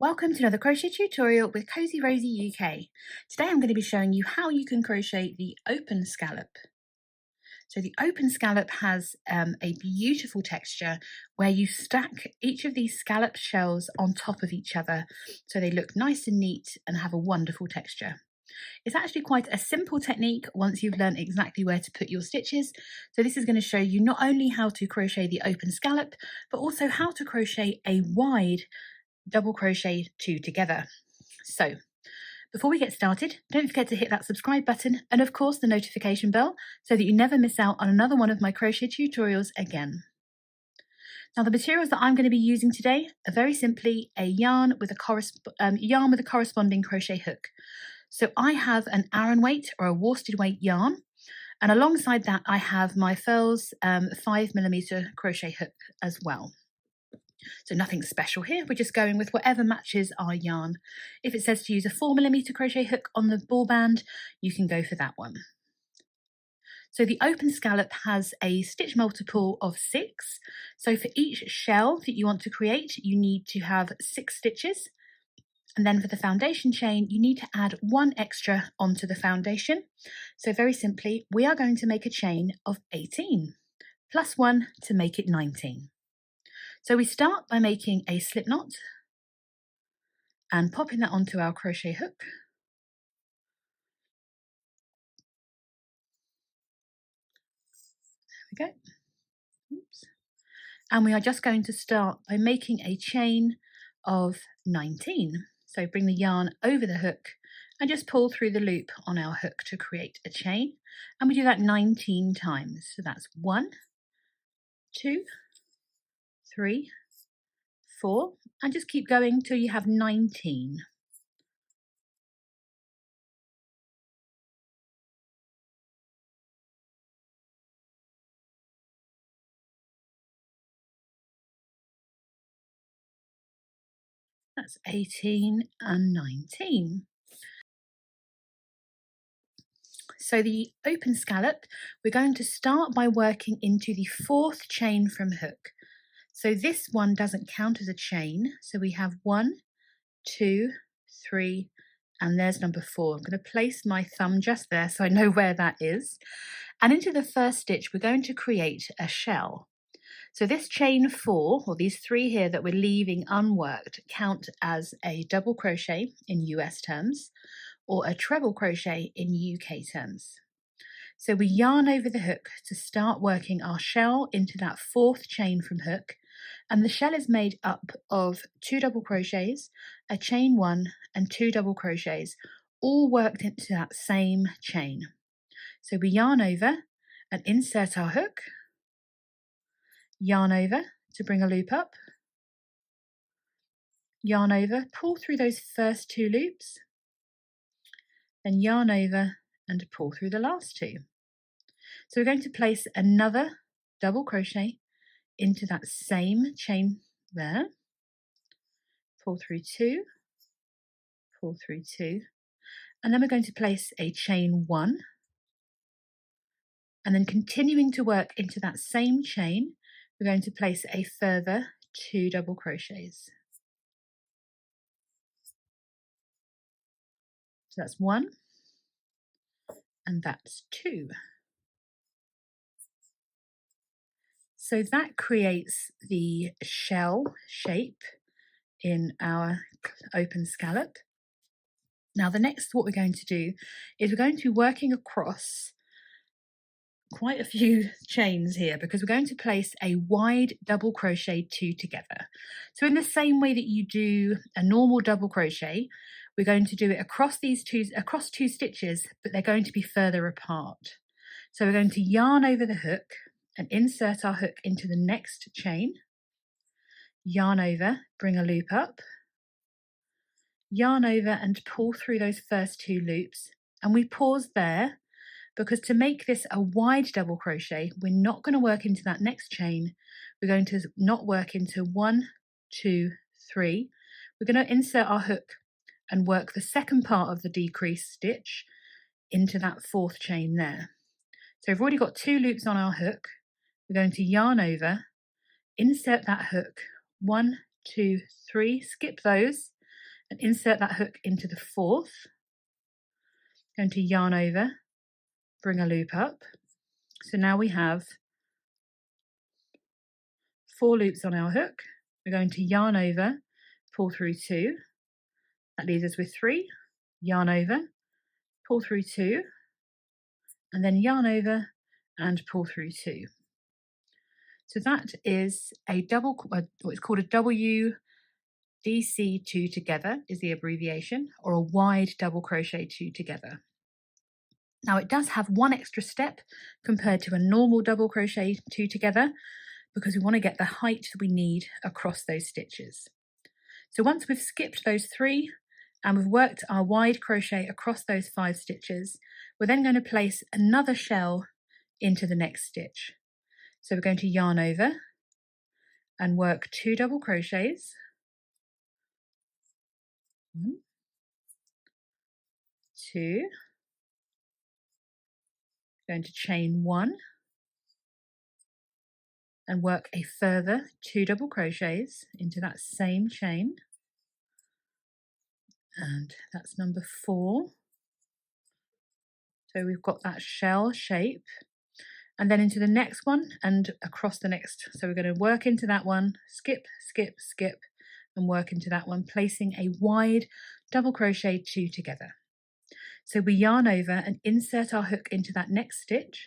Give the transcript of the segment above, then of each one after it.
Welcome to another crochet tutorial with Cozy Rosie UK. Today I'm going to be showing you how you can crochet the open scallop. So the open scallop has a beautiful texture where you stack each of these scallop shells on top of each other so they look nice and neat and have a wonderful texture. It's actually quite a simple technique once you've learned exactly where to put your stitches. So this is going to show you not only how to crochet the open scallop, but also how to crochet a wide double crochet two together. So before we get started, don't forget to hit that subscribe button and of course the notification bell so that you never miss out on another one of my crochet tutorials again. Now the materials that I'm going to be using today are very simply a yarn with a corresponding crochet hook. So I have an Aran weight or a worsted weight yarn, and alongside that I have my Furls 5mm crochet hook as well. So nothing special here, we're just going with whatever matches our yarn. If it says to use a 4mm crochet hook on the ball band, you can go for that one. So the open scallop has a stitch multiple of 6. So for each shell that you want to create, you need to have 6 stitches. And then for the foundation chain, you need to add 1 extra onto the foundation. So very simply, we are going to make a chain of 18, plus 1 to make it 19. So we start by making a slip knot and popping that onto our crochet hook. There we go. Oops. And we are just going to start by making a chain of 19. So bring the yarn over the hook and just pull through the loop on our hook to create a chain. And we do that 19 times. So that's 1, 2, 3, 4, and just keep going till you have 19. That's 18 and 19. So the open scallop, we're going to start by working into the 4th chain from hook. So this one doesn't count as a chain. So we have 1, 2, 3, and there's number 4. I'm going to place my thumb just there so I know where that is. And into the first stitch, we're going to create a shell. So this chain 4, or these 3 here that we're leaving unworked, count as a double crochet in US terms, or a treble crochet in UK terms. So we yarn over the hook to start working our shell into that 4th chain from hook, and the shell is made up of 2 double crochets, a chain 1 and 2 double crochets, all worked into that same chain. So we yarn over and insert our hook, yarn over to bring a loop up, yarn over, pull through those first 2 loops, then yarn over and pull through the last 2. So we're going to place another double crochet into that same chain there, pull through 2, pull through 2, and then we're going to place a chain 1, and then continuing to work into that same chain, we're going to place a further 2 double crochets. So that's 1, and that's 2. So that creates the shell shape in our open scallop. Now the next, what we're going to do is we're going to be working across quite a few chains here because we're going to place a wide double crochet 2 together. So in the same way that you do a normal double crochet, we're going to do it across 2 stitches, but they're going to be further apart. So we're going to yarn over the hook and insert our hook into the next chain, yarn over, bring a loop up, yarn over and pull through those first 2 loops, and we pause there because to make this a wide double crochet, we're not going to work into that next chain. We're going to not work into 1, 2, 3. We're going to insert our hook and work the second part of the decrease stitch into that 4th chain there. So we've already got 2 loops on our hook. We're going to yarn over, insert that hook, 1, 2, 3, skip those, and insert that hook into the fourth. Going to yarn over, bring a loop up. So now we have 4 loops on our hook. We're going to yarn over, pull through 2. That leaves us with 3. Yarn over, pull through 2, and then yarn over and pull through 2. So that is a what's called a WDC 2 together is the abbreviation, or a wide double crochet 2 together. Now it does have one extra step compared to a normal double crochet 2 together, because we want to get the height that we need across those stitches. So once we've skipped those 3 and we've worked our wide crochet across those 5 stitches, we're then going to place another shell into the next stitch. So we're going to yarn over and work 2 double crochets. 1, 2, going to chain 1 and work a further 2 double crochets into that same chain, and that's number 4. So we've got that shell shape, and then into the next one and across the next. So we're going to work into that one, skip, skip, skip, and work into that one, placing a wide double crochet 2 together. So we yarn over and insert our hook into that next stitch,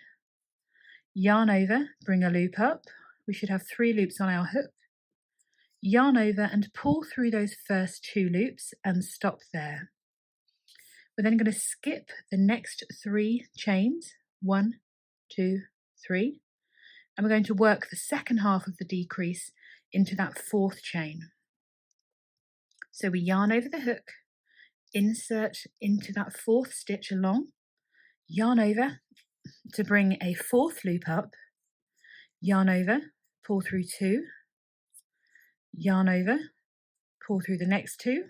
yarn over, bring a loop up. We should have 3 loops on our hook. Yarn over and pull through those first 2 loops and stop there. We're then going to skip the next 3 chains, 1, 2, 3, and we're going to work the second half of the decrease into that 4th chain. So we yarn over the hook, insert into that 4th stitch along, yarn over to bring a 4th loop up, yarn over, pull through 2, yarn over, pull through the next 2.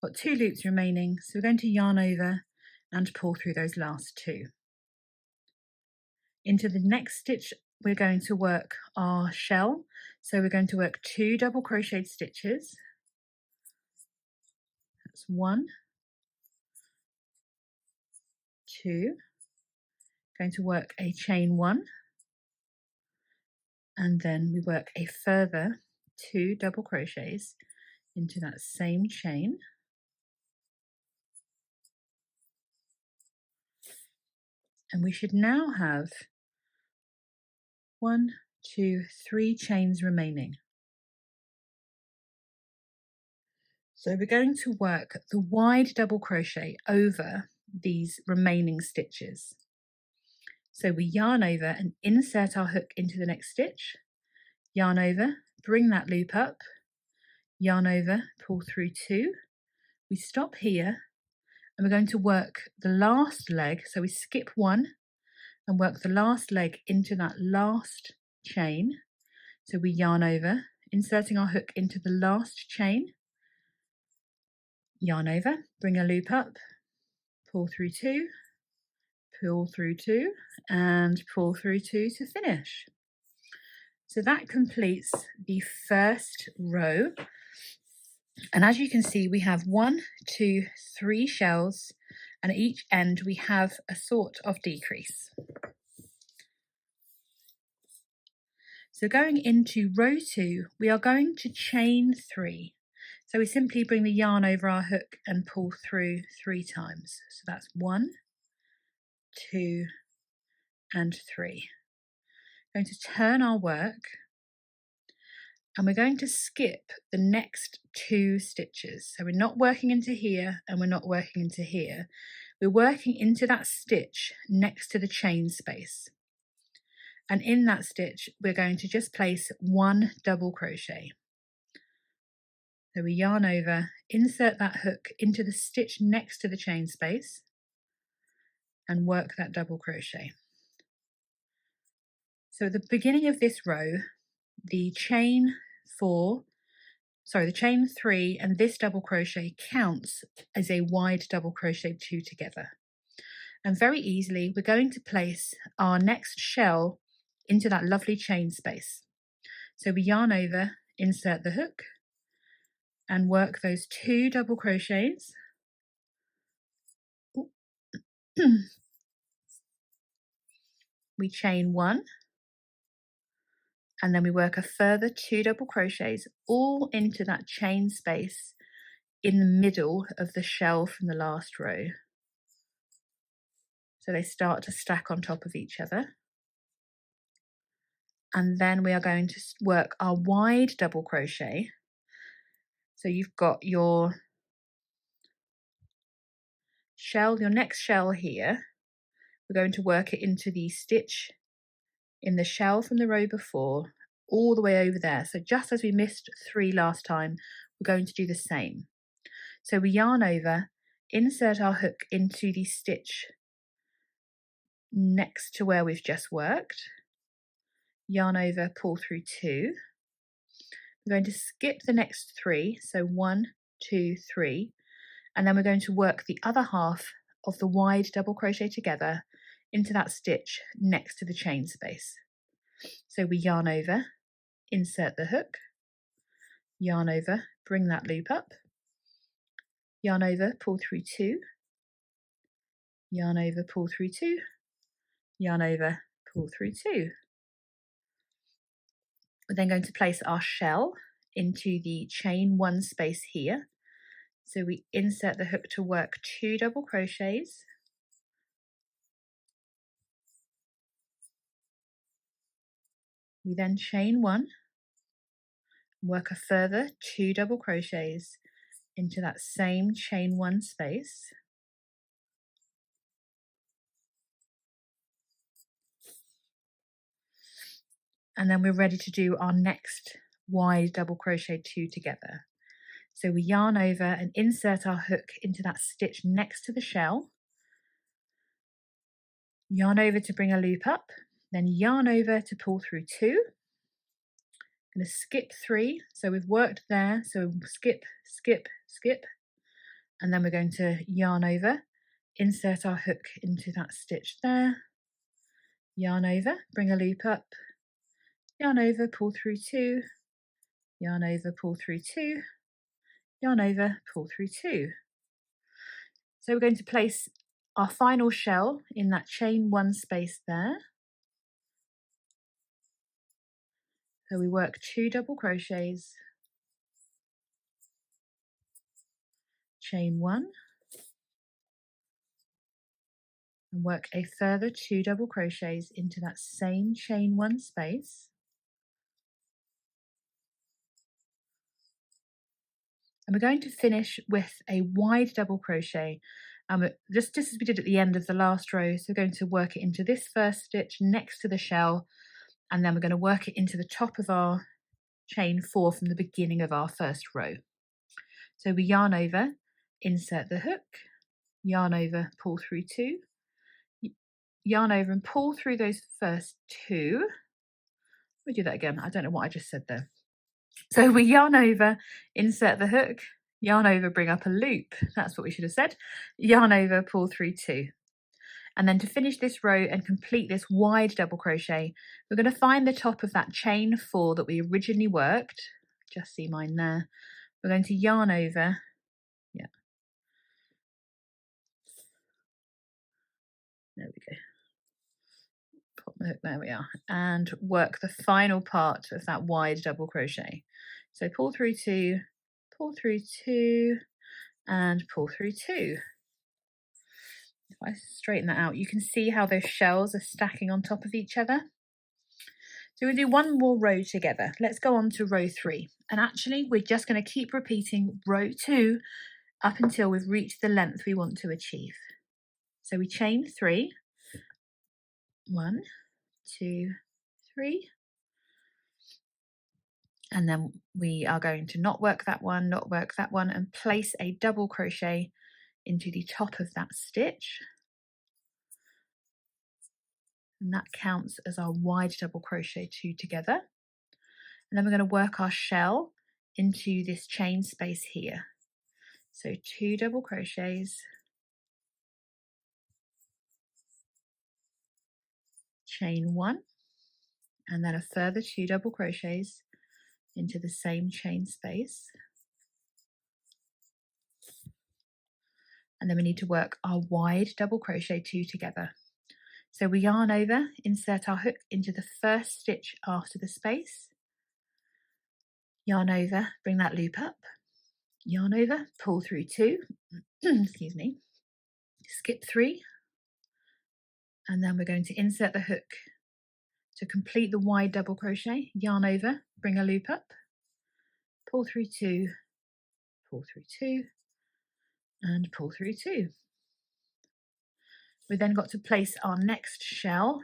Got 2 loops remaining, so we're going to yarn over and pull through those last 2. Into the next stitch we're going to work our shell, so we're going to work 2 double crocheted stitches. That's 1, 2, going to work a chain 1, and then we work a further 2 double crochets into that same chain. And we should now have 1, 2, 3 chains remaining. So we're going to work the wide double crochet over these remaining stitches. So we yarn over and insert our hook into the next stitch, yarn over, bring that loop up, yarn over, pull through 2. We stop here and we're going to work the last leg. So we skip 1 and work the last leg into that last chain. So we yarn over, inserting our hook into the last chain, yarn over, bring a loop up, pull through 2, pull through 2, and pull through 2 to finish. So that completes the first row. And as you can see, we have 1, 2, 3 shells, and at each end we have a sort of decrease. So going into row 2, we are going to chain 3. So we simply bring the yarn over our hook and pull through 3 times. So that's 1, 2, and 3. Going to turn our work, and we're going to skip the next 2 stitches. So we're not working into here and we're not working into here. We're working into that stitch next to the chain space. And in that stitch, we're going to just place 1 double crochet. So we yarn over, insert that hook into the stitch next to the chain space, and work that double crochet. So at the beginning of this row, the chain 3 and this double crochet counts as a wide double crochet 2 together. And very easily, we're going to place our next shell into that lovely chain space. So we yarn over, insert the hook, and work those 2 double crochets. We chain 1, and then we work a further 2 double crochets all into that chain space in the middle of the shell from the last row. So they start to stack on top of each other. And then we are going to work our wide double crochet. So you've got your shell, your next shell here. We're going to work it into the stitch in the shell from the row before, all the way over there. So just as we missed 3 last time, we're going to do the same. So we yarn over, insert our hook into the stitch next to where we've just worked, yarn over, pull through 2. We're going to skip the next 3, so 1, 2, 3, and then we're going to work the other half of the wide double crochet together into that stitch next to the chain space. So we yarn over, insert the hook, yarn over, bring that loop up, yarn over, pull through 2, yarn over, pull through 2, yarn over, pull through 2. We're then going to place our shell into the chain 1 space here. So we insert the hook to work 2 double crochets. We then chain 1, work a further 2 double crochets into that same chain 1 space. And then we're ready to do our next wide double crochet 2 together. So we yarn over and insert our hook into that stitch next to the shell, yarn over to bring a loop up, then yarn over to pull through 2. I'm going to skip 3, so we've worked there, so skip, skip, skip, and then we're going to yarn over, insert our hook into that stitch there, yarn over, bring a loop up, yarn over, pull through 2, yarn over, pull through 2, yarn over, pull through 2. So we're going to place our final shell in that chain 1 space there. So we work 2 double crochets, chain 1, and work a further 2 double crochets into that same chain 1 space. And we're going to finish with a wide double crochet, just as we did at the end of the last row. So we're going to work it into this first stitch next to the shell, and then we're going to work it into the top of our chain 4 from the beginning of our first row. So we yarn over, insert the hook, yarn over, pull through 2, yarn over and pull through those first 2. Let me do that again. I don't know what I just said there. So we yarn over, insert the hook, yarn over, bring up a loop. That's what we should have said. Yarn over, pull through 2. And then to finish this row and complete this wide double crochet, we're going to find the top of that chain 4 that we originally worked. Just see mine there. We're going to yarn over. Yeah. There we go. Put my hook, there we are. And work the final part of that wide double crochet. So pull through 2, and pull through 2. If I straighten that out, you can see how those shells are stacking on top of each other. So we'll do one more row together. Let's go on to row 3. And actually, we're just going to keep repeating row 2 up until we've reached the length we want to achieve. So we chain 3. 1, 2, 3. And then we are going to not work that one, and place a double crochet into the top of that stitch. And that counts as our wide double crochet 2 together. And then we're going to work our shell into this chain space here. So 2 double crochets, chain 1, and then a further 2 double crochets into the same chain space. and then we need to work our wide double crochet 2 together. So we yarn over, insert our hook into the first stitch after the space, yarn over, bring that loop up, yarn over, pull through 2, excuse me, skip 3, and then we're going to insert the hook to complete the wide double crochet, yarn over, bring a loop up, pull through 2, pull through 2, and pull through 2. We then got to place our next shell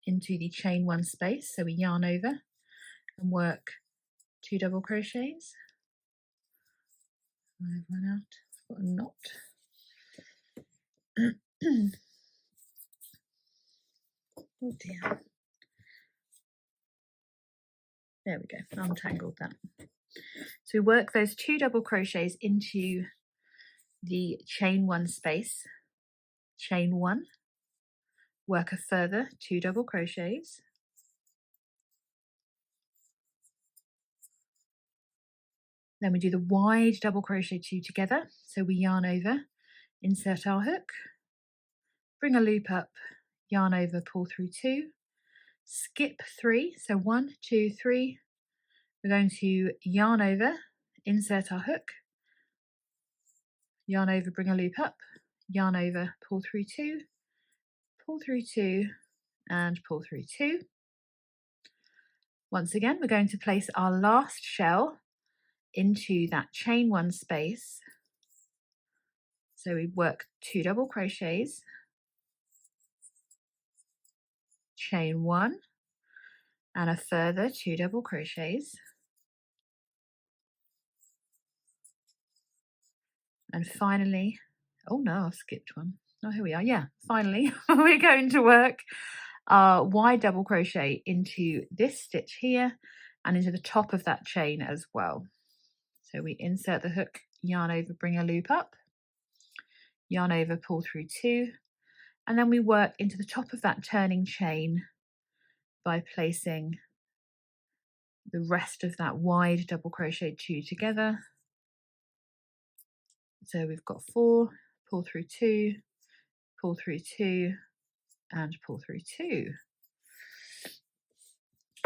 into the chain 1 space, so we yarn over and work 2 double crochets. I've run out, I've got a knot. Oh dear. There we go, untangled that. So we work those 2 double crochets into the chain 1 space, chain 1, work a further 2 double crochets, then we do the wide double crochet 2 together, so we yarn over, insert our hook, bring a loop up, yarn over, pull through 2, skip 3, so 1, 2, 3, we're going to yarn over, insert our hook, yarn over, bring a loop up, yarn over, pull through 2, and pull through 2. Once again, we're going to place our last shell into that chain 1 space. So we work 2 double crochets, chain 1, and a further 2 double crochets. And finally, oh no, I've skipped one. Oh, here we are. Yeah, finally, we're going to work our wide double crochet into this stitch here and into the top of that chain as well. So we insert the hook, yarn over, bring a loop up, yarn over, pull through 2, and then we work into the top of that turning chain by placing the rest of that wide double crochet 2 together. So we've got 4, pull through 2, pull through 2, and pull through 2.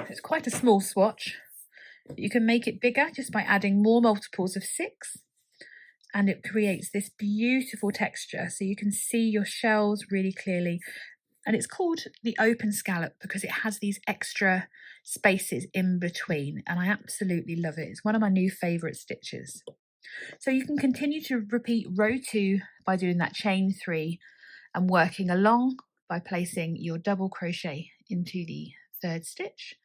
It's quite a small swatch. You can make it bigger just by adding more multiples of 6, and it creates this beautiful texture so you can see your shells really clearly. And it's called the Open Scallop because it has these extra spaces in between, and I absolutely love it. It's one of my new favourite stitches. So you can continue to repeat row 2 by doing that chain 3 and working along by placing your double crochet into the 3rd stitch,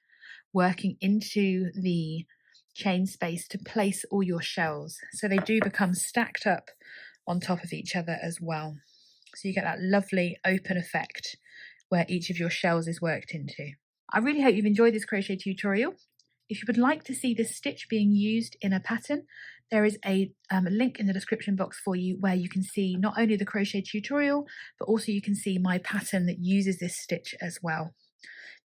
working into the chain space to place all your shells so they do become stacked up on top of each other as well. So you get that lovely open effect where each of your shells is worked into. I really hope you've enjoyed this crochet tutorial. If you would like to see this stitch being used in a pattern, there is a link in the description box for you where you can see not only the crochet tutorial, but also you can see my pattern that uses this stitch as well.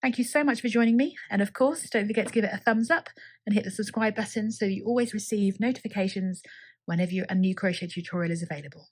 Thank you so much for joining me, and of course don't forget to give it a thumbs up and hit the subscribe button so you always receive notifications whenever a new crochet tutorial is available.